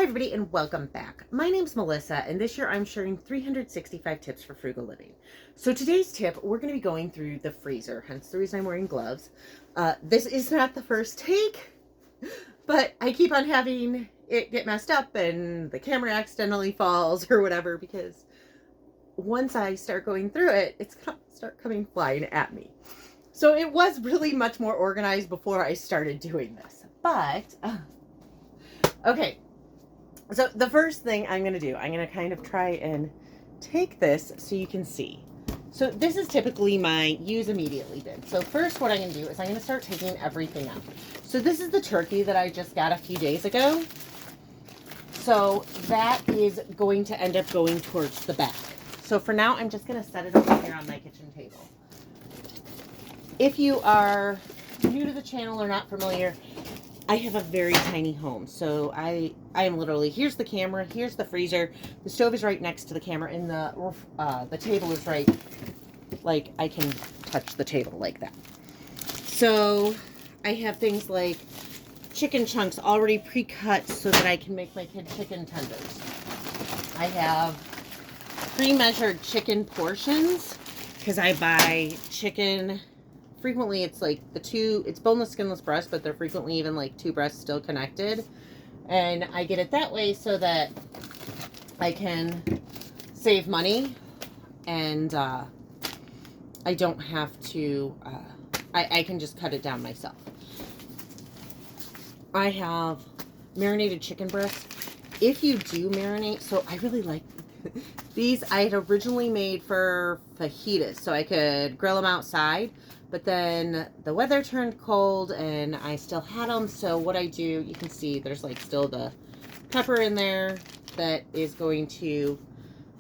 Hi everybody and welcome back. My name's Melissa and this year I'm sharing 365 tips for frugal living. So today's tip, we're going to be going through the freezer, hence the reason I'm wearing gloves. This is not the first take, but I keep on having it get messed up and the camera accidentally falls or whatever because once I start going through it, it's going to start coming flying at me. So it was really much more organized before I started doing this. But, okay. So the first thing I'm going to do, I'm going to kind of try and take this so you can see. So this is typically my use immediately bin. So first what I'm going to do is I'm going to start taking everything out. So this is the turkey that I just got a few days ago. So that is going to end up going towards the back. So for now, I'm just going to set it over here on my kitchen table. If you are new to the channel or not familiar, I have a very tiny home, so I am literally, here's the camera, here's the freezer, the stove is right next to the camera, and the table is right, like, I can touch the table like that. So, I have things like chicken chunks already pre-cut so that I can make my kid chicken tenders. I have pre-measured chicken portions, because I buy chicken. Frequently it's like it's boneless, skinless breast, but they're frequently even like two breasts still connected. And I get it that way so that I can save money and I don't have to, I can just cut it down myself. I have marinated chicken breasts. If you do marinate, so I really like these. I had originally made for fajitas so I could grill them outside. But then the weather turned cold and I still had them. So what I do, you can see there's like still the pepper in there that is going to,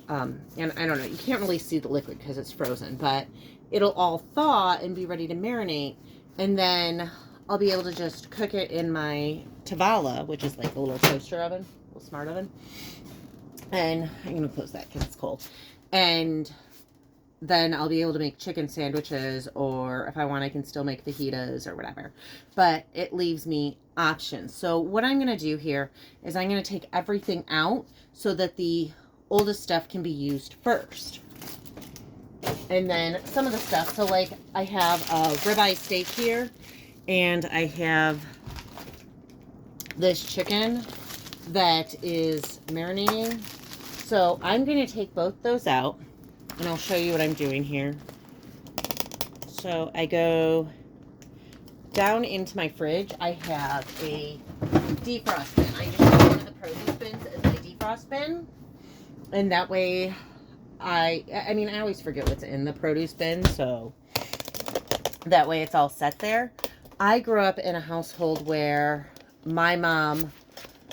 and I don't know, you can't really see the liquid because it's frozen, but it'll all thaw and be ready to marinate. And then I'll be able to just cook it in my Tavala, which is like a little toaster oven, a little smart oven. And I'm going to close that because it's cold. And then I'll be able to make chicken sandwiches, or if I want, I can still make fajitas or whatever. But it leaves me options. So what I'm going to do here is I'm going to take everything out so that the oldest stuff can be used first. And then some of the stuff, so like I have a ribeye steak here, and I have this chicken that is marinating. So I'm going to take both those out. And I'll show you what I'm doing here. So I go down into my fridge. I have a defrost bin. I just use one of the produce bins as my defrost bin. And that way, I always forget what's in the produce bin. So that way it's all set there. I grew up in a household where my mom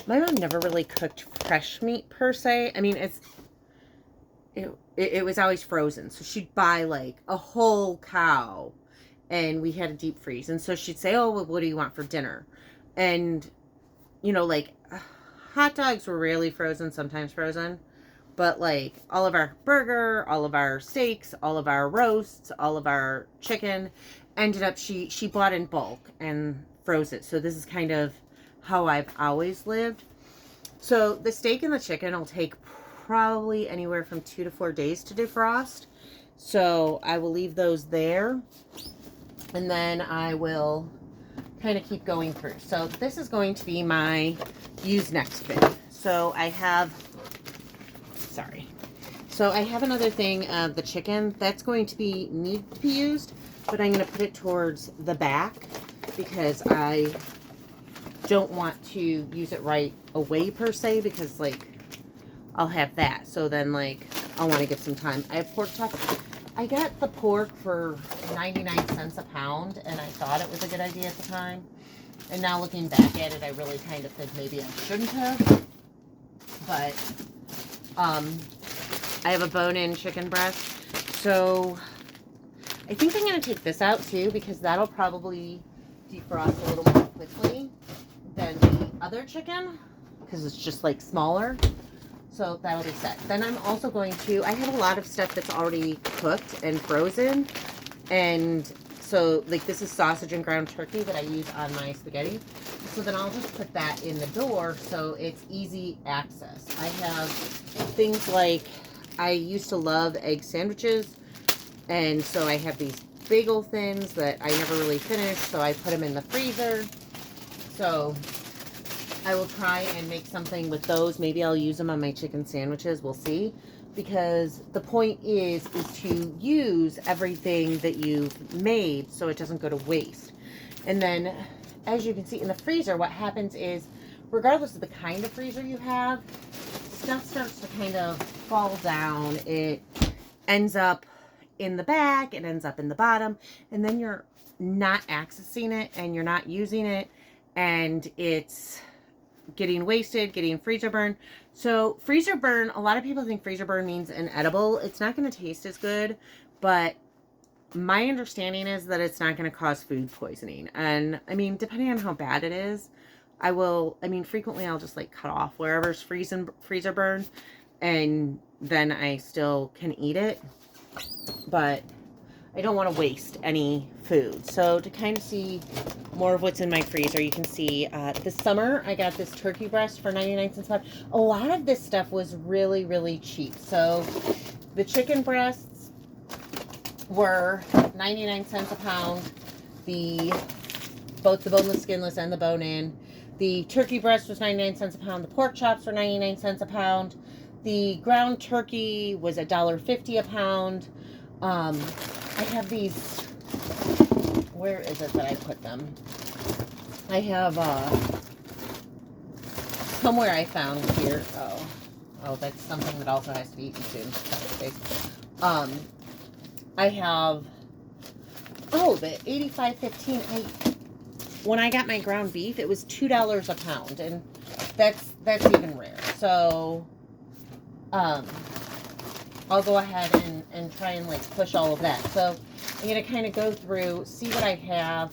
never really cooked fresh meat per se. I mean, it was always frozen. So she'd buy like a whole cow and we had a deep freeze. And so she'd say, oh, well, what do you want for dinner? And, you know, like hot dogs were rarely frozen, sometimes frozen. But like all of our burger, all of our steaks, all of our roasts, all of our chicken ended up, she bought in bulk and froze it. So this is kind of how I've always lived. So the steak and the chicken will take probably anywhere from 2 to 4 days to defrost. So I will leave those there. And then I will kind of keep going through. So this is going to be my use next bin. So I have, So I have another thing of the chicken. That's going to need to be used, but I'm going to put it towards the back because I don't want to use it right away per se, because like I'll have that. So then, like, I'll want to give some time. I have pork chops. I got the pork for 99 cents a pound, and I thought it was a good idea at the time. And now looking back at it, I really kind of think maybe I shouldn't have. But, I have a bone-in chicken breast. So, I think I'm going to take this out, too, because that'll probably defrost a little more quickly than the other chicken, because it's just, like, smaller. So that'll be set. Then I'm also going to, I have a lot of stuff that's already cooked and frozen. And so like this is sausage and ground turkey that I use on my spaghetti. So then I'll just put that in the door so it's easy access. I have things like, I used to love egg sandwiches, and so I have these bagel thins that I never really finished, so I put them in the freezer. So I will try and make something with those. Maybe I'll use them on my chicken sandwiches. We'll see. Because the point is to use everything that you've made so it doesn't go to waste. And then, as you can see in the freezer, what happens is, regardless of the kind of freezer you have, stuff starts to kind of fall down. It ends up in the back, it ends up in the bottom, and then you're not accessing it and you're not using it, and it's getting wasted, getting freezer burn. So freezer burn, a lot of people think freezer burn means inedible. It's not going to taste as good, but my understanding is that it's not going to cause food poisoning. And I mean, depending on how bad it is, frequently I'll just like cut off wherever's freezer burn, and then I still can eat it, but I don't want to waste any food. So to kind of see more of what's in my freezer, you can see this summer I got this turkey breast for 99 cents a pound. A lot of this stuff was really, really cheap. So the chicken breasts were 99 cents a pound. Both the boneless, skinless, and the bone-in. The turkey breast was 99 cents a pound. The pork chops were 99 cents a pound. The ground turkey was $1.50 a pound. I have these, where is it that I put them? I have, somewhere I found here, oh, that's something that also has to be eaten soon. I have, the 85.15, when I got my ground beef, it was $2 a pound, and that's even rare. So, I'll go ahead and try and like push all of that. So I'm going to kind of go through, see what I have,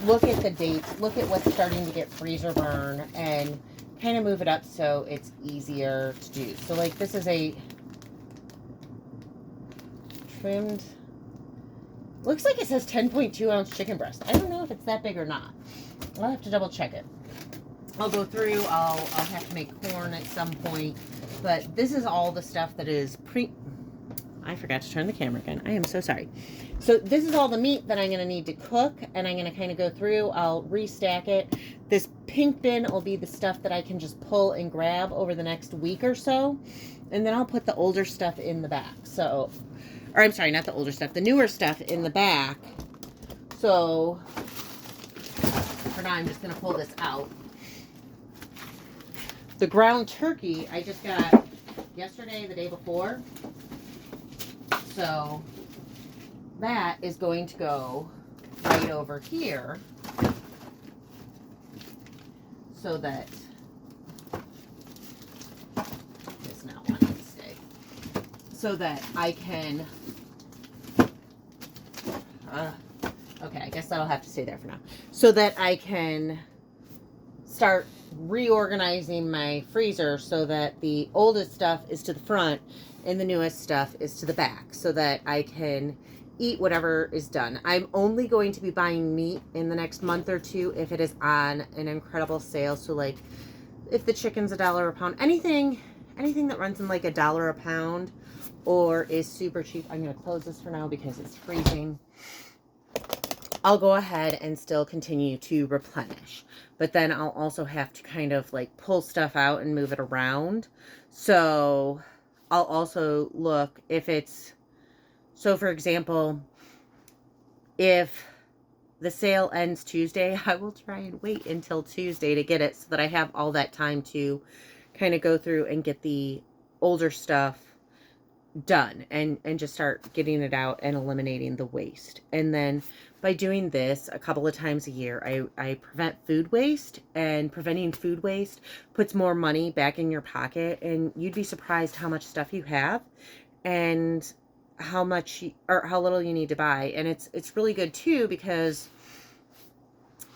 look at the dates, look at what's starting to get freezer burn, and kind of move it up so it's easier to do. So like this is a trimmed, looks like it says 10.2 ounce chicken breast. I don't know if it's that big or not. I'll have to double check it. I'll go through, I'll have to make corn at some point, but this is all the stuff that is I forgot to turn the camera again. I am so sorry. So this is all the meat that I'm going to need to cook, and I'm going to kind of go through. I'll restack it. This pink bin will be the stuff that I can just pull and grab over the next week or so, and then I'll put the older stuff in the back. So, or I'm sorry, not the older stuff, the newer stuff in the back. So for now, I'm just going to pull this out. The ground turkey I just got yesterday, the day before. So that is going to go right over here so that it's not wanting to stay. So that I can, okay, I guess that'll have to stay there for now. So that I can start reorganizing my freezer so that the oldest stuff is to the front and the newest stuff is to the back, so that I can eat whatever is done. I'm only going to be buying meat in the next month or two if it is on an incredible sale. So like if the chicken's $1 a pound, anything that runs in like $1 a pound or is super cheap. I'm going to close this for now because it's freezing. I'll go ahead and still continue to replenish, but then I'll also have to kind of like pull stuff out and move it around. So I'll also look if it's, so for example, if the sale ends Tuesday, I will try and wait until Tuesday to get it so that I have all that time to kind of go through and get the older stuff done and just start getting it out and eliminating the waste. And then by doing this a couple of times a year, I prevent food waste, and preventing food waste puts more money back in your pocket, and you'd be surprised how much stuff you have and how much or how little you need to buy. And it's really good too, because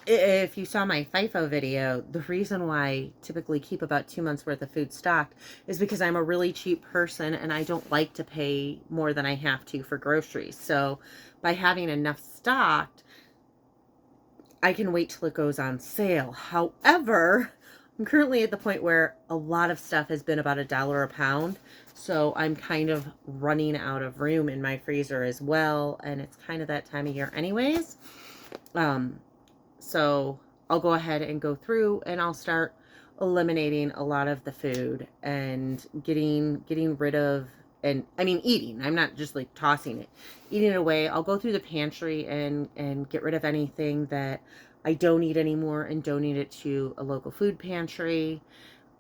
if you saw my FIFO video, the reason why I typically keep about 2 months worth of food stocked is because I'm a really cheap person and I don't like to pay more than I have to for groceries. So by having enough stocked, I can wait till it goes on sale. However, I'm currently at the point where a lot of stuff has been about $1 a pound. So I'm kind of running out of room in my freezer as well. And it's kind of that time of year anyways. So I'll go ahead and go through and I'll start eliminating a lot of the food and getting rid of, and I mean eating. I'm not just like tossing it. Eating it away. I'll go through the pantry and get rid of anything that I don't eat anymore and donate it to a local food pantry.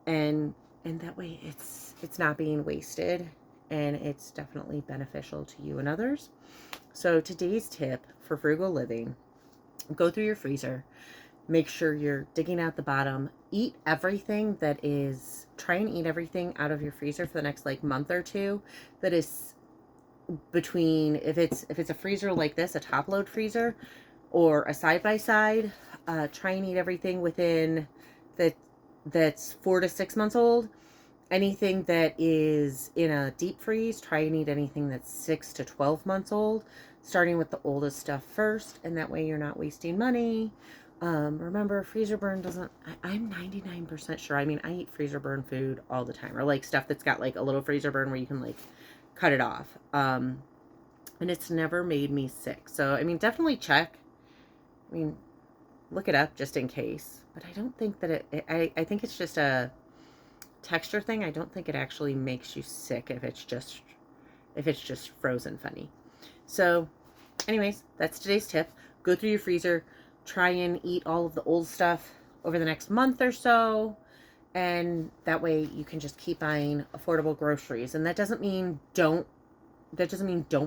And that way it's not being wasted, and it's definitely beneficial to you and others. So today's tip for frugal living: go through your freezer, make sure you're digging out the bottom, eat everything that is, try and eat everything out of your freezer for the next like month or two that is between, if it's a freezer like this, a top load freezer or a side by side, try and eat everything within that's 4 to 6 months old. Anything that is in a deep freeze, try and eat anything that's 6 to 12 months old, starting with the oldest stuff first, and that way you're not wasting money. Remember, freezer burn doesn't, I'm 99% sure. I mean, I eat freezer burn food all the time, or like stuff that's got like a little freezer burn where you can like cut it off. And it's never made me sick. So, I mean, definitely check. I mean, look it up just in case. But I don't think that I think it's just a texture thing. I don't think it actually makes you sick if it's just frozen funny. So anyways, that's today's tip. Go through your freezer, try and eat all of the old stuff over the next month or so, and that way you can just keep buying affordable groceries. And that doesn't mean don't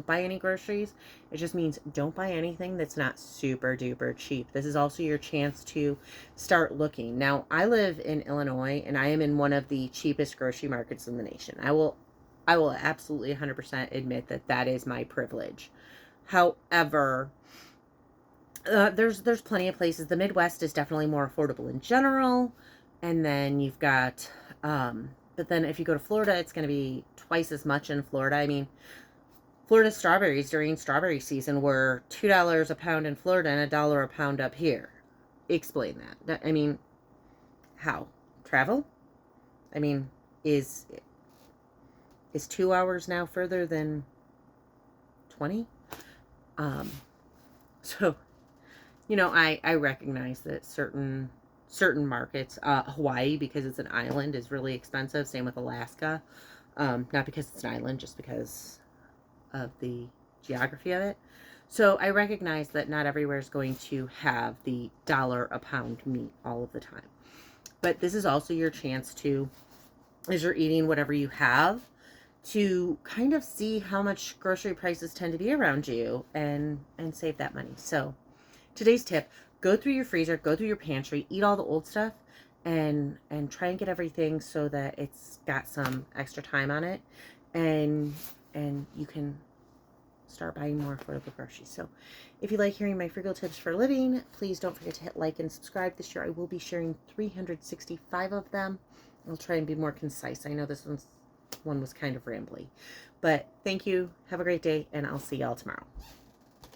buy any groceries. It just means don't buy anything that's not super duper cheap. This is also your chance to start looking. Now, I live in Illinois, and I am in one of the cheapest grocery markets in the nation. I will absolutely 100% admit that that is my privilege. However, there's plenty of places. The Midwest is definitely more affordable in general. And then you've got, but then if you go to Florida, it's going to be twice as much in Florida. I mean, Florida strawberries during strawberry season were $2 a pound in Florida and $1 a pound up here. Explain that. I mean, how? Travel? I mean, is 2 hours now further than 20? So, you know, I recognize that certain markets, Hawaii, because it's an island, is really expensive. Same with Alaska. Not because it's an island, just because of the geography of it. So I recognize that not everywhere is going to have the $1 a pound meat all of the time. But this is also your chance to, as you're eating whatever you have, to kind of see how much grocery prices tend to be around you and save that money. So today's tip: go through your freezer, go through your pantry, eat all the old stuff, and try and get everything so that it's got some extra time on it, and you can start buying more affordable groceries. So if you like hearing my frugal tips for living, please don't forget to hit like and subscribe. This year I will be sharing 365 of them. I'll try and be more concise. I know this one was kind of rambly, but thank you. Have a great day, and I'll see y'all tomorrow.